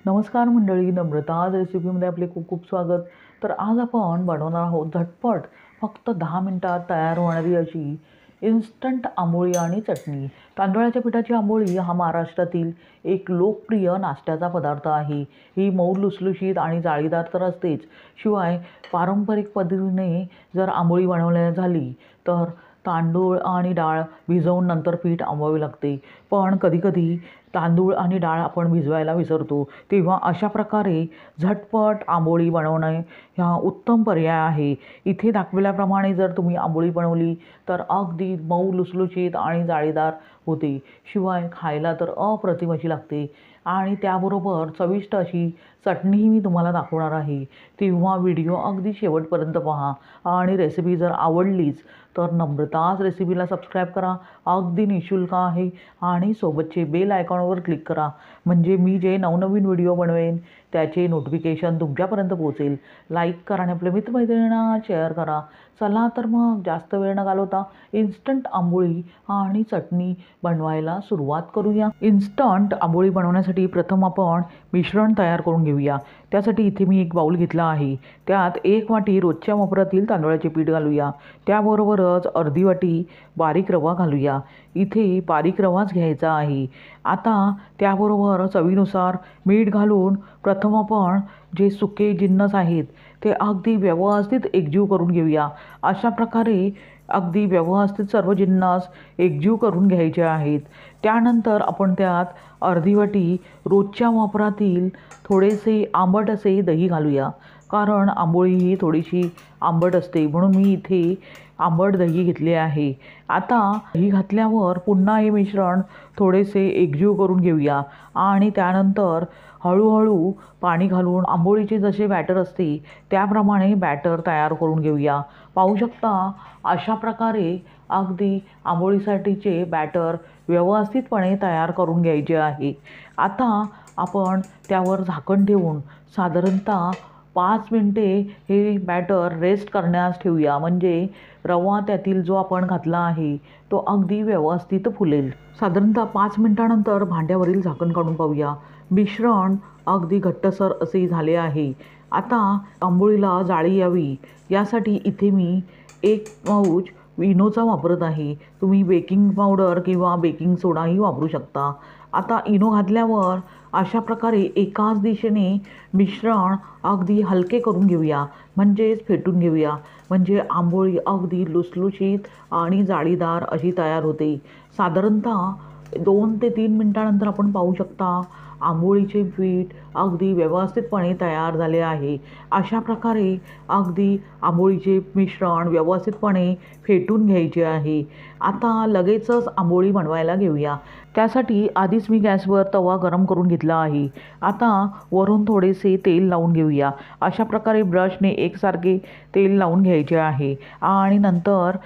नमस्कार मंडळी, नम्रता रेसिपीमध्ये आपले खूप खूप स्वागत. तर आज आपण बनवणार आहोत झटपट फक्त 10 मिनिटात तयार होणारी अशी इन्स्टंट आंबोळी आणि चटणी. तांदळाच्या पिठाची आंबोळी हा महाराष्ट्रातील एक लोकप्रिय नाश्त्याचा पदार्थ आहे. ही मऊ लुसलुशीत आणि जाळीदार तर असतेच, शिवाय पारंपरिक पद्धतीने जर आंबोळी बनवली झाली तर तांदूळ आणि डाळ भिजवून नंतर पीठ आंबवावे लागते. पण कधीकधी तांदूळ आणि डाळ आपण भिजवायला विसरतो, तेव्हा अशा प्रकारे झटपट आंबोळी बनवणे हा उत्तम पर्याय आहे. इथे दाखवल्याप्रमाणे जर तुम्ही आंबोळी बनवली तर अगदी मऊ लुसलुशीत आणि जाळीदार होते, शिवाय खायला तर अप्रतिम अशी लागते. आणि त्याबरोबर चविष्ट अशी चटणीही मी तुम्हाला दाखवणार आहे. तेव्हा व्हिडिओ अगदी शेवटपर्यंत पहा. आणि रेसिपी जर आवडलीच तर नम्रताच रेसिपीला सबस्क्राईब करा, अगदी निःशुल्क आहे. आणि सोबतचे बेल आयकॉनवर क्लिक करा, म्हणजे मी जे नवनवीन व्हिडिओ बनवेन त्याचे नोटिफिकेशन तुमच्यापर्यंत पोहोचेल. लाईक करा आणि आपल्या मित्रमैत्रिणींना शेअर करा. चला तर मग जास्त वेळ न घालवता इन्स्टंट आंबोळी आणि चटणी बनवायला सुरुवात करूया. इन्स्टंट आंबोळी बनवण्यासाठी प्रथम आपण मिश्रण तयार करून घेऊया. त्यासाठी इथे मी एक बाऊल घेतला आहे. त्यात 1 वाटी रोजच्या वापरातील तांदळाचे पीठ घालूया. त्याबरोबरच अर्धी वाटी बारीक रवा घालूया. इथे बारीक रवाच घ्यायचा आहे. आता त्याबरोबर चवीनुसार मीठ घालून प्रथम आपण जे सुके जिन्नस आहेत ते अगदी व्यवस्थित एकजीव करून घेऊया. अशा प्रकारे अगदी व्यवस्थित सर्व जिन्नस एकजीव करून घ्यायचे आहेत. त्यानंतर आपण त्यात अर्धी वाटी रोजच्या वापरातील थोडेसे आंबट असे दही घालूया. कारण आंबोळी ही थोडीशी आंबट असते, म्हणून मी इथे आंबट दही घेतले आहे. आता दही घातल्यावर पुन्हा हे मिश्रण थोडेसे एकजीव करून घेऊया. आणि त्यानंतर हळूहळू पाणी घालून आंबोळीचे जसे बॅटर असते त्याप्रमाणे बॅटर तयार करून घेऊया. पाहू शकता अशा प्रकारे अगदी आंबोळीसाठीचे बॅटर व्यवस्थितपणे तयार करून घ्यायचे आहे. आता आपण त्यावर झाकण ठेवून साधारणतः 5 मिनटे हे बॅटर रेस्ट करण्यास ठेवूया, म्हणजे रवा त्यातील जो आपण घातला आहे तो अगदी व्यवस्थित फुलेल. साधारणतः 5 मिनिटानंतर भांड्यावरील झाकण काढून पाहूया. मिश्रण अगदी घट्टसर असे झाले आहे. आता आंबोळीला जाळी यावी यासाठी इथे मी 1 पाऊच इनोचा वापरत आहे. तुम्ही बेकिंग पावडर किंवा बेकिंग सोडाही वापरू शकता. आता इनो घातल्यावर अशा प्रकारे एकाच दिशेने मिश्रण अगदी हलके करून घेऊया, म्हणजेच फेटून घेऊया, म्हणजे आंबोळी अगदी लुसलुशीत आणि जाळीदार अशी तयार होते. साधारणतः 2 ते 3 मिनिटानंतर आपण पाहू शकता आंबोळीचे पीठ अगदी व्यवस्थितपणे तयार झाले आहे. अशा प्रकारे अगदी आंबोळीचे मिश्रण व्यवस्थितपणे फेटून घ्यायचे आहे. आता लगेचच आंबोळी बनवायला घेऊया. त्यासाठी आधीच मी गॅसवर तवा गरम करून घेतला आहे. आता वरून थोडेसे तेल लावून घेऊया. अशा प्रकारे ब्रशने एकसारखे तेल लावून घ्यायचे आहे आणि नंतर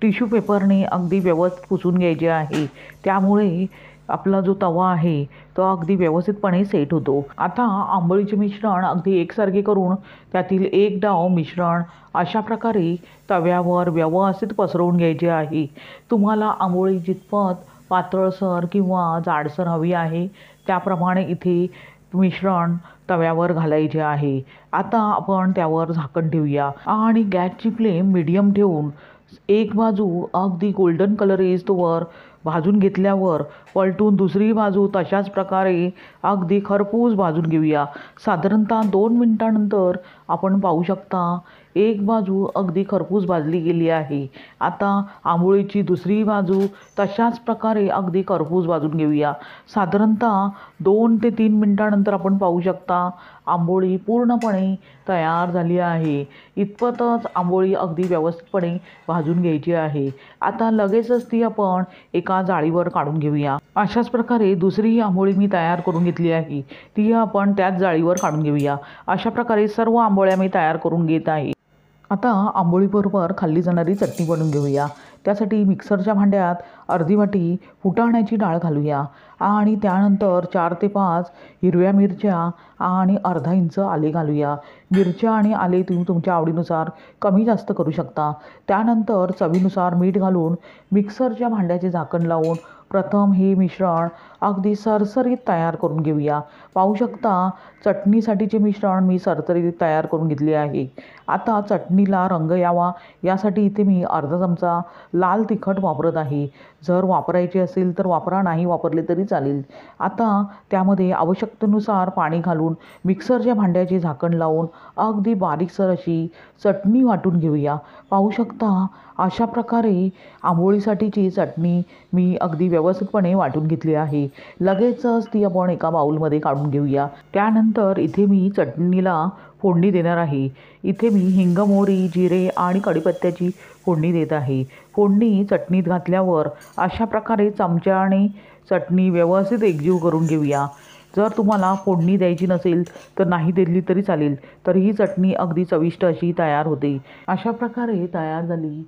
टिश्यू पेपरने अगदी व्यवस्थित पुसून घ्यायचे आहे. त्यामुळे आपला जो तवा आहे तो अगदी व्यवस्थितपणे सेट होतो. आता आंबोळीचे मिश्रण अगदी एकसारखे करून त्यातील एक डाव मिश्रण अशा प्रकारे तव्यावर व्यवस्थित पसरवून घ्यायचे आहे. तुम्हाला आंबोळी जितपत पातळसर किंवा जाडसर हवी आहे त्याप्रमाणे इथे मिश्रण तव्यावर घालायचे आहे. आता आपण त्यावर झाकण ठेवूया आणि गॅसची फ्लेम मीडियम ठेवून एक बाजू अगदी गोल्डन कलर येईस्तोवर भाजून घेतल्यावर पलटून दुसरी बाजू तशाच प्रकारे अगदी खरपूस भाजून घेऊया. साधारणतः 2 मिनिटानंतर आपण पाहू शकता एक बाजू अगदी खरपूस भाजली गेली आहे. आता आंबोळीची दुसरी बाजू तशाच प्रकारे अगदी खरपूस भाजून घेऊया. साधारणतः 2 ते 3 मिनिटानंतर आपण पाहू शकता आंबोळी पूर्णपणे तयार झाली आहे. इतपतच आंबोळी अगदी व्यवस्थितपणे भाजून घ्यायची आहे. आता लगेचच ती आपण एका जाळीवर काढून घेऊया. अशाच प्रकारे दुसरी आंबोळी मी तयार करून घेतली आहे, ती आपण त्याच जाळीवर काढून घेऊया. अशा प्रकारे सर्व आंबोळ्या मी तयार करून घेत आहे. आता आंबोळीबरोबर खाल्ली जाणारी चटणी बनवून घेऊया. त्यासाठी मिक्सरच्या भांड्यात अर्धी वाटी फुटाण्याची डाळ घालूया आणि त्यानंतर 4 ते 5 हिरव्या मिरच्या आणि अर्धा इंच आले घालूया. मिरच्या आणि आले तुम्ही तुमच्या आवडीनुसार कमी जास्त करू शकता. त्यानंतर चवीनुसार मीठ घालून मिक्सरच्या भांड्याचे झाकण लावून प्रथम हे मिश्रण अगदी सरसरीत तयार करून घेऊया। पाहू शकता चटणीसाठीचे मिश्रण मी सरसरीत तयार करून घेतले आहे। आता चटणीला रंग यावा यासाठी इथे मी अर्धा चमचा लाल तिखट वापरत आहे। जर वापरायचे असेल तर वापरा, नाही वापरले तरी चालेल। आता त्यामध्ये आवश्यकतेनुसार पाणी घालून मिक्सरच्या भांड्याचे झाकण लावून अगदी बारीकसर अशी चटणी वाटून घेऊया। पाहू शकता अशा प्रकारे आंबोळीसाठीची चटणी मी अगदी व्यवस्थितपणे वाटून घेतली आहे। लगेचच ती आपण एका बाउलमध्ये काढून घेऊया। त्यानंतर इथे मी चटणीला फोडणी देणार आहे। इथे मी हिंग, मोहरी, जिरे आणि कढीपत्त्याची फोडणी देत आहे। फोडणी चटणीत घातल्यावर अशा प्रकारे चमच्याने चटणी व्यवस्थित एकजीव करून घेऊया। जर तुम्हाला फोडणी द्यायची नसेल तर नाही दिली तरी चालेल, तरी ही चटणी अगदी चविष्ट अशी तयार होते। अशा प्रकारे तयार झाली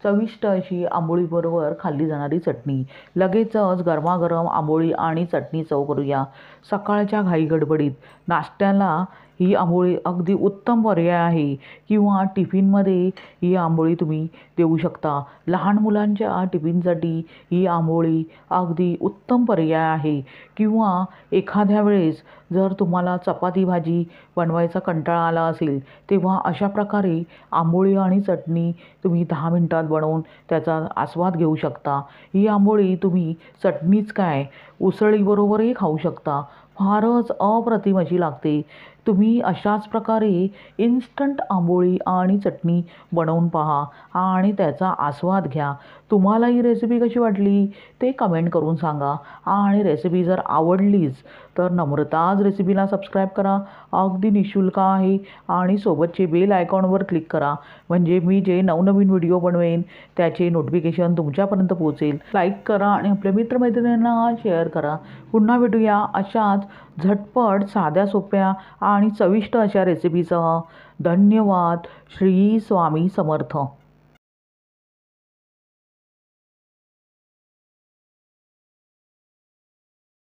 चविष्ट अशी आंबोळीबरोबर खाल्ली जाणारी चटणी। लगेचच गरमागरम आंबोळी आणि चटणी सर्व करूया। सकाळच्या घाईगडबडीत नाश्त्याला ही आंबोळी अगदी उत्तम पर्याय आहे किंवा टिफिनमध्ये ही आंबोळी तुम्ही देऊ शकता। लहान मुलांच्या टिफिनसाठी ही आंबोळी अगदी उत्तम पर्याय आहे किंवा एखाद्या वेळेस जर तुम्हाला चपाती भाजी बनवायचा कंटाळा आला असेल तेव्हा अशा प्रकारे आंबोळी आणि चटणी तुम्ही 10 मिनिटात बनवून त्याचा आस्वाद घेऊ शकता। ही आंबोळी तुम्ही चटणीच काय उसळीबरोबरही खाऊ शकता। फारच अप्रतिम अशी लागते। तुम्ही अशाच प्रकारे इन्स्टंट आंबोळी आणि चटणी बनवून पहा आणि त्याचा आस्वाद घ्या। तुम्हाला ही रेसिपी कशी वाटली ते कमेंट करून सांगा आणि रेसिपी जर आवडलीच तर नम्रताज रेसिपीला सबस्क्राईब करा, अगदी निःशुल्क आहे आणि सोबतचे बेल आयकॉनवर क्लिक करा म्हणजे मी जे नवनवीन व्हिडिओ बनवेन त्याचे नोटिफिकेशन तुमच्यापर्यंत पोहोचेल। लाईक करा आणि आपल्या मित्रमैत्रिणींना शेअर करा। पुन्हा भेटूया अशाच झटपट, साध्या, सोप्या आणि चविष्ट अशा रेसिपीसह। धन्यवाद। श्री स्वामी समर्थ।